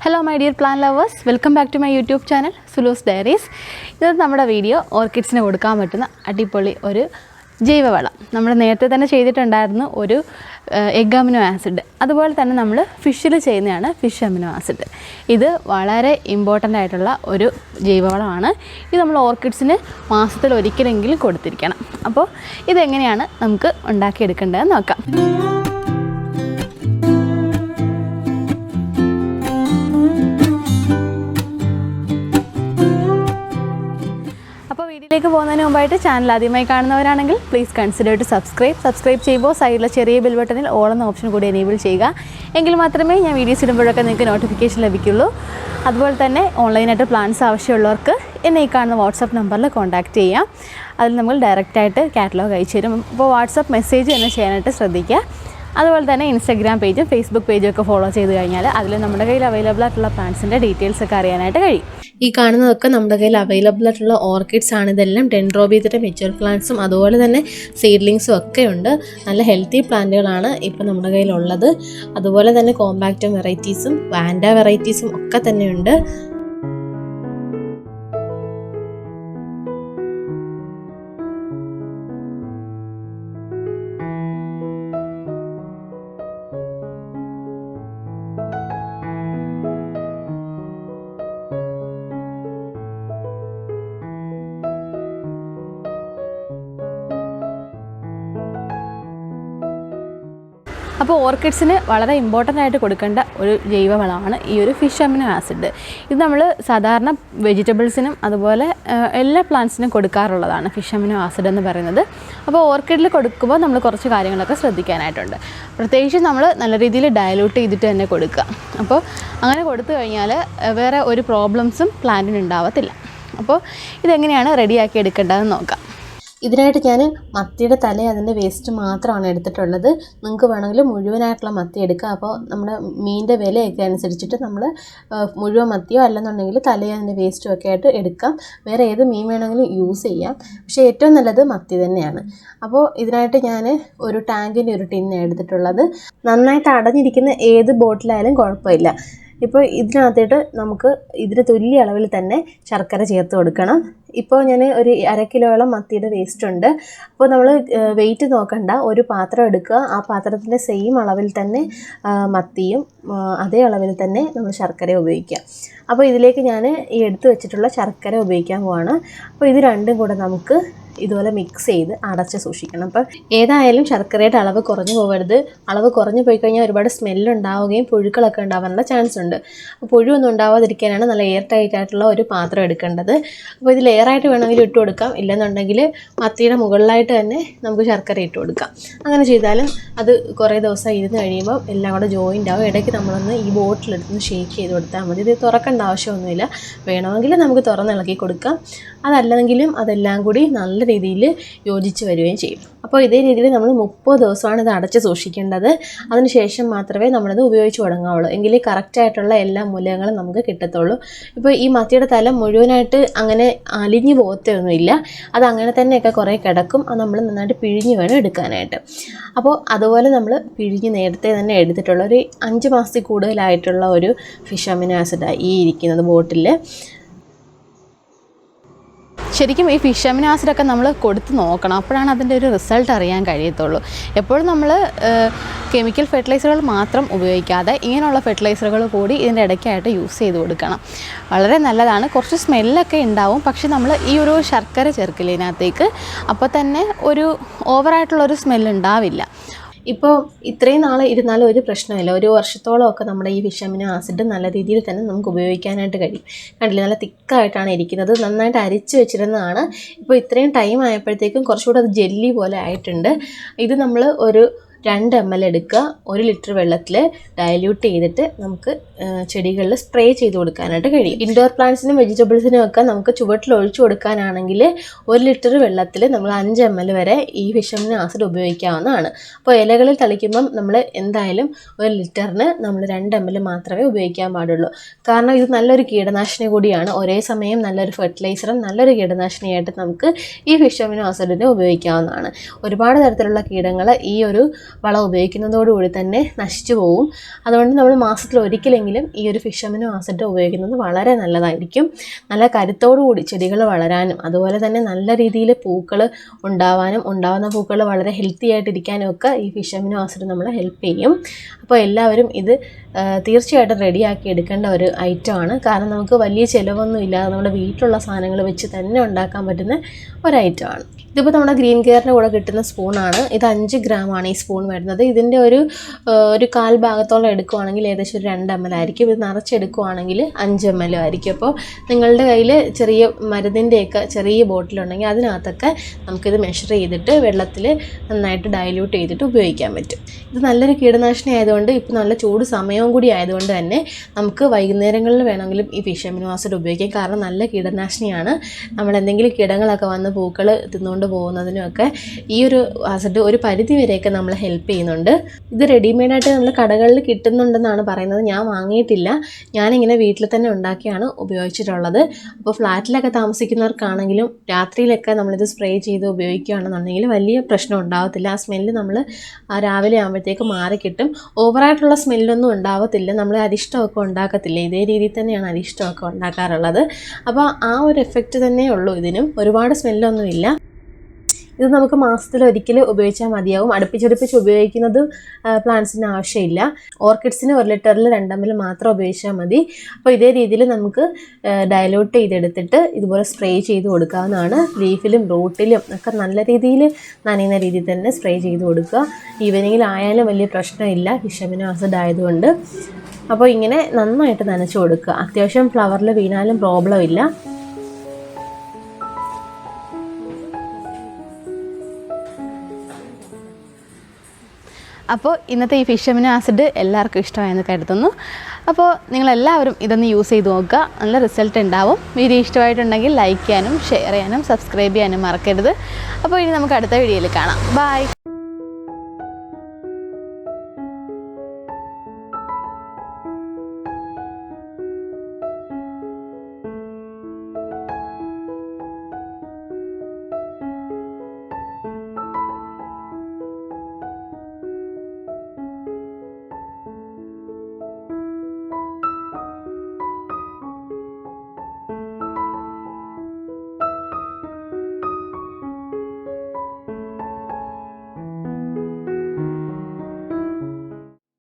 Hello my dear plant lovers, welcome back to my YouTube channel SULUZ DIARIES. This is our video orchids ne kodukkan pattuna adipoli oru jaiva valam. നമ്മൾ നേരത്തെ തന്നെ ചെയ്തിട്ടുണ്ടായിരുന്നു ഒരു egg amino acid. അതുപോലെ തന്നെ നമ്മൾ ഫിഷിൽ ചെയ്യുന്നതാണ് fish amino acid. ഇത് വളരെ ഇമ്പോർട്ടന്റ് ആയിട്ടുള്ള ഒരു ജൈവവളമാണ്. ഇത് നമ്മൾ ഓർക്കിഡ്സിന് മാസത്തിൽ ഒരിക്കലെങ്കിലും കൊടുത്തിരിക്കണം. അപ്പോൾ ഇത് എങ്ങനെയാണ് നമുക്ക് ഉണ്ടാക്കി എടുക്കേണ്ടതെന്ന് നോക്കാം. വീഡിയോയിലേക്ക് പോകുന്നതിന് മുമ്പായിട്ട് ചാനൽ ആദ്യമായി കാണുന്നവരാണെങ്കിൽ പ്ലീസ് കൺസിഡർ ടു സബ്സ്ക്രൈബ് ചെയ്യുമ്പോൾ സൈഡിലെ ചെറിയ ബെൽ ബട്ടണിൽ ഓൾ എന്ന ഓപ്ഷൻ കൂടി എനേബിൾ ചെയ്യുക. എങ്കിൽ മാത്രമേ ഞാൻ വീഡിയോസ് ഇടുമ്പോഴൊക്കെ നിങ്ങൾക്ക് നോട്ടിഫിക്കേഷൻ ലഭിക്കുള്ളൂ. അതുപോലെ തന്നെ ഓൺലൈനായിട്ട് പ്ലാൻസ് ആവശ്യമുള്ളവർക്ക് എന്നെ ഈ കാണുന്ന വാട്സപ്പ് നമ്പറിൽ കോൺടാക്റ്റ് ചെയ്യാം. അതിൽ നമ്മൾ ഡയറക്റ്റായിട്ട് കാറ്റലോഗ് അയച്ചു തരും. അപ്പോൾ വാട്സപ്പ് മെസ്സേജ് തന്നെ ചെയ്യാനായിട്ട് ശ്രദ്ധിക്കുക. അതുപോലെ തന്നെ ഇൻസ്റ്റാഗ്രാം പേജും ഫേസ്ബുക്ക് പേജും ഒക്കെ ഫോളോ ചെയ്ത് കഴിഞ്ഞാൽ അതിൽ നമ്മുടെ കയ്യിൽ അവൈലബിൾ ആയിട്ടുള്ള പ്ലാന്റ്സിൻ്റെ ഡീറ്റെയിൽസ് ഒക്കെ അറിയാനായിട്ട് കഴിയും. ഈ കാണുന്നതൊക്കെ നമ്മുടെ കയ്യിൽ അവൈലബിൾ ആയിട്ടുള്ള ഓർക്കിഡ്സ് ആണ്. ഇതെല്ലാം ഡെൻഡ്രോബിയത്തിൻ്റെ മെച്യൂർ പ്ലാന്റ്സും അതുപോലെ തന്നെ സീഡ്ലിങ്സും ഒക്കെ ഉണ്ട്. നല്ല ഹെൽത്തി പ്ലാന്റുകളാണ് ഇപ്പോൾ നമ്മുടെ കയ്യിലുള്ളത്. അതുപോലെ തന്നെ കോമ്പാക്റ്റം വെറൈറ്റീസും വാൻഡ വെറൈറ്റീസും ഒക്കെ തന്നെയുണ്ട്. അപ്പോൾ ഓർക്കിഡ്സിന് വളരെ ഇമ്പോർട്ടൻ്റ് ആയിട്ട് കൊടുക്കേണ്ട ഒരു ജൈവവളമാണ് ഈ ഒരു ഫിഷ് അമിനോ ആസിഡ്. ഇത് നമ്മൾ സാധാരണ വെജിറ്റബിൾസിനും അതുപോലെ എല്ലാ പ്ലാന്റ്സിനും കൊടുക്കാറുള്ളതാണ് ഫിഷ് അമിനോ ആസിഡ് എന്ന് പറയുന്നത്. അപ്പോൾ ഓർക്കിഡിൽ കൊടുക്കുമ്പോൾ നമ്മൾ കുറച്ച് കാര്യങ്ങളൊക്കെ ശ്രദ്ധിക്കാനായിട്ടുണ്ട്. പ്രത്യേകിച്ച് നമ്മൾ നല്ല രീതിയിൽ ഡയലൂട്ട് ചെയ്തിട്ട് തന്നെ കൊടുക്കുക. അപ്പോൾ അങ്ങനെ കൊടുത്തു കഴിഞ്ഞാൽ വേറെ ഒരു പ്രോബ്ലംസും പ്ലാന്റിന് ഉണ്ടാവത്തില്ല. അപ്പോൾ ഇതെങ്ങനെയാണ് റെഡിയാക്കി എടുക്കേണ്ടതെന്ന് നോക്കാം. ഇതിനായിട്ട് ഞാൻ മത്തിയുടെ തല അതിൻ്റെ വേസ്റ്റ് മാത്രമാണ് എടുത്തിട്ടുള്ളത്. നിങ്ങൾക്ക് വേണമെങ്കിൽ മുഴുവനായിട്ടുള്ള മത്തി എടുക്കുക. അപ്പോൾ നമ്മുടെ മീനിൻ്റെ വിലയൊക്കെ അനുസരിച്ചിട്ട് നമ്മൾ മുഴുവൻ മത്തിയോ അല്ലെന്നുണ്ടെങ്കിൽ തലയോ അതിൻ്റെ വേസ്റ്റും ഒക്കെ ആയിട്ട് എടുക്കാം. വേറെ ഏത് മീൻ വേണമെങ്കിലും യൂസ് ചെയ്യാം. പക്ഷേ ഏറ്റവും നല്ലത് മത്തി തന്നെയാണ്. അപ്പോൾ ഇതിനായിട്ട് ഞാൻ ഒരു ടാങ്കിൻ്റെ ഒരു ടിന്നാണ് എടുത്തിട്ടുള്ളത്. നന്നായിട്ട് അടഞ്ഞിരിക്കുന്ന ഏത് ബോട്ടിലായാലും കുഴപ്പമില്ല. ഇപ്പോൾ ഇതിനകത്തിട്ട് നമുക്ക് ഇതിന് തുല്യ അളവിൽ തന്നെ ശർക്കര ചേർത്ത് കൊടുക്കണം. ഇപ്പോൾ ഞാൻ ഒരു 1/2 കിലോയോളം മത്തിയുടെ വേസ്റ്റ് ഉണ്ട്. അപ്പോൾ നമ്മൾ വെയിറ്റ് നോക്കണ്ട, ഒരു പാത്രം എടുക്കുക. ആ പാത്രത്തിൻ്റെ സെയിം അളവിൽ തന്നെ മത്തിയും അതേ അളവിൽ തന്നെ നമ്മൾ ശർക്കര ഉപയോഗിക്കുക. അപ്പോൾ ഇതിലേക്ക് ഞാൻ ഈ എടുത്തു വെച്ചിട്ടുള്ള ശർക്കര ഉപയോഗിക്കാൻ പോവാണ്. അപ്പോൾ ഇത് രണ്ടും കൂടെ നമുക്ക് ഇതുപോലെ മിക്സ് ചെയ്ത് അടച്ച് സൂക്ഷിക്കണം. അപ്പം ഏതായാലും ശർക്കരയുടെ അളവ് കുറഞ്ഞു പോകരുത്. അളവ് കുറഞ്ഞു പോയി കഴിഞ്ഞാൽ ഒരുപാട് സ്മെല്ലുണ്ടാവുകയും പുഴുക്കളൊക്കെ ഉണ്ടാവാനുള്ള ചാൻസ് ഉണ്ട്. അപ്പോൾ പുഴുവൊന്നും ഉണ്ടാവാതിരിക്കാനാണ് നല്ല എയർ ടൈറ്റ് ആയിട്ടുള്ള ഒരു പാത്രം എടുക്കേണ്ടത്. അപ്പോൾ ഇതിൽ എയറായിട്ട് വേണമെങ്കിൽ ഇട്ട് കൊടുക്കാം. ഇല്ലെന്നുണ്ടെങ്കിൽ മത്തിയുടെ മുകളിലായിട്ട് തന്നെ നമുക്ക് ശർക്കര ഇട്ട് കൊടുക്കാം. അങ്ങനെ ചെയ്താലും അത് കുറേ ദിവസം ഇരുന്ന് കഴിയുമ്പോൾ എല്ലാം കൂടെ ജോയിൻ്റ് ആവും. ഇടയ്ക്ക് നമ്മളൊന്ന് ഈ ബോട്ടിലെടുത്ത് ഷേക്ക് ചെയ്ത് കൊടുത്താൽ മതി. ഇത് തുറക്കേണ്ട ആവശ്യമൊന്നുമില്ല. വേണമെങ്കിൽ നമുക്ക് തുറന്നിളക്കി കൊടുക്കാം. അതല്ലെങ്കിലും അതെല്ലാം കൂടി നല്ല രീതിയിൽ യോജിച്ച് വരികയും ചെയ്യും. അപ്പോൾ ഇതേ രീതിയിൽ നമ്മൾ 30 ദിവസമാണ് ഇത് അടച്ച് സൂക്ഷിക്കേണ്ടത്. അതിനുശേഷം മാത്രമേ നമ്മളിത് ഉപയോഗിച്ച് തുടങ്ങാവുള്ളൂ. എങ്കിലേ കറക്റ്റായിട്ടുള്ള എല്ലാ മൂലകങ്ങളും നമുക്ക് കിട്ടത്തുള്ളൂ. ഇപ്പോൾ ഈ മത്തിയുടെ തല മുഴുവനായിട്ട് അങ്ങനെ അലിഞ്ഞു പോകത്തൊന്നുമില്ല. അത് അങ്ങനെ തന്നെയൊക്കെ കുറേ കിടക്കും. അത് നമ്മൾ നന്നായിട്ട് പിഴിഞ്ഞ് വേണം എടുക്കാനായിട്ട്. അപ്പോൾ അതുപോലെ നമ്മൾ പിഴിഞ്ഞ് നേരത്തെ തന്നെ എടുത്തിട്ടുള്ള ഒരു 5 മാസത്തിൽ കൂടുതലായിട്ടുള്ള ഒരു ഫിഷ് അമിനോ ആസിഡാണ് ഈ ഇരിക്കുന്നത് ബോട്ടിൽ. ശരിക്കും ഈ ഫിഷ് അമിനോ ആസിഡൊക്കെ നമ്മൾ കൊടുത്ത് നോക്കണം. അപ്പോഴാണ് അതിൻ്റെ ഒരു റിസൾട്ട് അറിയാൻ കഴിയത്തുള്ളൂ. എപ്പോഴും നമ്മൾ കെമിക്കൽ ഫെർട്ടിലൈസറുകൾ മാത്രം ഉപയോഗിക്കാതെ ഇങ്ങനെയുള്ള ഫെർട്ടിലൈസറുകൾ കൂടി ഇതിൻ്റെ ഇടയ്ക്കായിട്ട് യൂസ് ചെയ്ത് കൊടുക്കണം. വളരെ നല്ലതാണ്. കുറച്ച് സ്മെല്ലൊക്കെ ഉണ്ടാവും. പക്ഷെ നമ്മൾ ഈ ഒരു ശർക്കര ചേർക്കില്ല ഇതിനകത്തേക്ക്. അപ്പോൾ തന്നെ ഒരു ഓവറായിട്ടുള്ളൊരു സ്മെല്ലുണ്ടാവില്ല. ഇപ്പോൾ ഇത്രയും നാൾ ഇരുന്നാലും ഒരു പ്രശ്നമില്ല. 1 വർഷത്തോളമൊക്കെ നമ്മുടെ ഈ ഫിഷ് അമിനോ ആസിഡ് നല്ല രീതിയിൽ തന്നെ നമുക്ക് ഉപയോഗിക്കാനായിട്ട് കഴിയും. കണ്ടില്ലേ, നല്ല തിക്കായിട്ടാണ് ഇരിക്കുന്നത്. നന്നായിട്ട് അരിച്ച് വെച്ചിരുന്നതാണ്. ഇപ്പോൾ ഇത്രയും ടൈം ആയപ്പോഴത്തേക്കും കുറച്ചുകൂടെ അത് ജെല്ലി പോലെ ആയിട്ടുണ്ട്. ഇത് നമ്മൾ ഒരു 2 ml എടുക്കുക. 1 ലിറ്റർ വെള്ളത്തിൽ ഡയല്യൂട്ട് ചെയ്തിട്ട് നമുക്ക് ചെടികളിൽ സ്പ്രേ ചെയ്ത് കൊടുക്കാനായിട്ട് കഴിയും. ഇൻഡോർ പ്ലാന്റ്സിനും വെജിറ്റബിൾസിനും ഒക്കെ നമുക്ക് ചുവട്ടിൽ ഒഴിച്ചു കൊടുക്കാനാണെങ്കിൽ 1 ലിറ്റർ വെള്ളത്തിൽ നമ്മൾ 5 ml വരെ ഈ ഫിഷ് അമിനോ ആസിഡ് ഉപയോഗിക്കാവുന്നതാണ്. അപ്പോൾ ഇലകളിൽ തളിക്കുമ്പം നമ്മൾ എന്തായാലും 1 ലിറ്ററിന് നമ്മൾ 2 ml മാത്രമേ ഉപയോഗിക്കാൻ പാടുള്ളൂ. കാരണം ഇത് നല്ലൊരു കീടനാശിനി കൂടിയാണ്. ഒരേ സമയം നല്ലൊരു ഫെർട്ടിലൈസറും നല്ലൊരു കീടനാശിനിയായിട്ട് നമുക്ക് ഈ ഫിഷ് അമിനോ ആസിഡിനെ ഉപയോഗിക്കാവുന്നതാണ്. ഒരുപാട് തരത്തിലുള്ള കീടങ്ങൾ ഈ ഒരു വളം ഉപയോഗിക്കുന്നതോടുകൂടി തന്നെ നശിച്ചു പോകും. അതുകൊണ്ട് നമ്മൾ മാസത്തിൽ ഒരിക്കലെങ്കിലും ഈ ഒരു ഫിഷ് അമിനോ ആസിഡ് ഉപയോഗിക്കുന്നത് വളരെ നല്ലതായിരിക്കും. നല്ല കരുത്തോടുകൂടി ചെടികൾ വളരാനും അതുപോലെ തന്നെ നല്ല രീതിയിൽ പൂക്കൾ ഉണ്ടാവാനും ഉണ്ടാകുന്ന പൂക്കൾ വളരെ ഹെൽത്തി ആയിട്ടിരിക്കാനും ഒക്കെ ഈ ഫിഷ് അമിനോ ആസിഡ് നമ്മളെ ഹെൽപ്പ് ചെയ്യും. അപ്പോൾ എല്ലാവരും ഇത് തീർച്ചയായിട്ടും റെഡിയാക്കി എടുക്കേണ്ട ഒരു ഐറ്റമാണ്. കാരണം നമുക്ക് വലിയ ചിലവൊന്നും ഇല്ലാതെ നമ്മുടെ വീട്ടിലുള്ള സാധനങ്ങൾ വെച്ച് തന്നെ ഉണ്ടാക്കാൻ പറ്റുന്ന ഒരു ഐറ്റമാണ്. ഇതിപ്പോൾ നമ്മുടെ ഗ്രീൻ കെയറിൻ്റെ കൂടെ കിട്ടുന്ന സ്പൂണാണ്. ഇത് 5 ഗ്രാമാണ് ഈ സ്പൂൺ വരുന്നത്. ഇതിൻ്റെ ഒരു കാൽ ഭാഗത്തോളം എടുക്കുവാണെങ്കിൽ ഏകദേശം ഒരു 2 ml ആയിരിക്കും. ഇത് നിറച്ചെടുക്കുവാണെങ്കിൽ 5 ml ആയിരിക്കും. അപ്പോൾ നിങ്ങളുടെ കയ്യിൽ ചെറിയ മരുന്നിൻ്റെയൊക്കെ ചെറിയ ബോട്ടിലുണ്ടെങ്കിൽ അതിനകത്തൊക്കെ നമുക്കിത് മെഷർ ചെയ്തിട്ട് വെള്ളത്തിൽ നന്നായിട്ട് ഡൈല്യൂട്ട് ചെയ്തിട്ട് ഉപയോഗിക്കാൻ പറ്റും. ഇത് നല്ലൊരു കീടനാശിനി ആയതുകൊണ്ട് ഇപ്പോൾ നല്ല ചൂട് സമയവും കൂടി ആയതുകൊണ്ട് തന്നെ നമുക്ക് വൈകുന്നേരങ്ങളിൽ വേണമെങ്കിലും ഈ ഫിഷ് അമിനോ ആസിഡ് ഉപയോഗിക്കാം. കാരണം നല്ല കീടനാശിനിയാണ്. നമ്മൾ എന്തെങ്കിലും കീടങ്ങളൊക്കെ വന്ന് പൂക്കൾ തിന്നുകൊണ്ട് പോകുന്നതിനുമൊക്കെ ഈ ഒരു ആസിഡ് ഒരു പരിധി വരെയൊക്കെ നമ്മളെ ഹെൽപ്പ് ചെയ്യുന്നുണ്ട്. ഇത് റെഡിമെയ്ഡായിട്ട് നമ്മൾ കടകളിൽ കിട്ടുന്നുണ്ടെന്നാണ് പറയുന്നത്. ഞാൻ വാങ്ങിയിട്ടില്ല. ഞാനിങ്ങനെ വീട്ടിൽ തന്നെ ഉണ്ടാക്കിയാണ് ഉപയോഗിച്ചിട്ടുള്ളത്. അപ്പോൾ ഫ്ലാറ്റിലൊക്കെ താമസിക്കുന്നവർക്കാണെങ്കിലും രാത്രിയിലൊക്കെ നമ്മളിത് സ്പ്രേ ചെയ്ത് ഉപയോഗിക്കുകയാണെന്നുണ്ടെങ്കിൽ വലിയ പ്രശ്നം ഉണ്ടാകത്തില്ല. ആ സ്മെല്ല് നമ്മൾ രാവിലെ ആകുമ്പോഴത്തേക്ക് മാറിക്കിട്ടും. ഓവറായിട്ടുള്ള സ്മെല്ലൊന്നും ഉണ്ടാകത്തില്ല. നമ്മൾ അരിഷ്ടമൊക്കെ ഉണ്ടാക്കത്തില്ല, ഇതേ രീതിയിൽ തന്നെയാണ് അരിഷ്ടമൊക്കെ ഉണ്ടാക്കാറുള്ളത്. അപ്പോൾ ആ ഒരു എഫക്റ്റ് തന്നെ ഉള്ളൂ ഇതിനും. ഒരുപാട് സ്മെല്ലൊന്നുമില്ല. ഇത് നമുക്ക് മാസത്തിൽ ഒരിക്കൽ ഉപയോഗിച്ചാൽ മതിയാവും. അടുപ്പിച്ചടുപ്പിച്ച് ഉപയോഗിക്കുന്നത് പ്ലാന്റ്സിന് ആവശ്യമില്ല. ഓർക്കിഡ്സിന് 1 ലിറ്ററിൽ 2 ml മാത്രം ഉപയോഗിച്ചാൽ മതി. അപ്പോൾ ഇതേ രീതിയിൽ നമുക്ക് ഡൈലൂട്ട് ചെയ്തെടുത്തിട്ട് ഇതുപോലെ സ്പ്രേ ചെയ്ത് കൊടുക്കാവുന്നതാണ്. ലീഫിലും റൂട്ടിലും ഒക്കെ നല്ല രീതിയിൽ നനയുന്ന രീതിയിൽ തന്നെ സ്പ്രേ ചെയ്ത് കൊടുക്കുക. ഈവനിങ്ങിലായാലും വലിയ പ്രശ്നമില്ല, ഫിഷ് അമിനോ ആസിഡ് ആയതുകൊണ്ട്. അപ്പോൾ ഇങ്ങനെ നന്നായിട്ട് നനച്ച് കൊടുക്കുക. അത്യാവശ്യം ഫ്ലവറിൽ വീണാലും പ്രോബ്ലം ഇല്ല. അപ്പോൾ ഇന്നത്തെ ഈ ഫിഷ് അമിനോ ആസിഡ് എല്ലാവർക്കും ഇഷ്ടമായെന്ന് കരുതുന്നു. അപ്പോൾ നിങ്ങളെല്ലാവരും ഇതൊന്ന് യൂസ് ചെയ്ത് നോക്കുക, നല്ല റിസൾട്ട് ഉണ്ടാവും. വീഡിയോ ഇഷ്ടമായിട്ടുണ്ടെങ്കിൽ ലൈക്ക് ചെയ്യാനും ഷെയർ ചെയ്യാനും സബ്സ്ക്രൈബ് ചെയ്യാനും മറക്കരുത്. അപ്പോൾ ഇനി നമുക്ക് അടുത്ത വീഡിയോയിൽ കാണാം. ബൈ.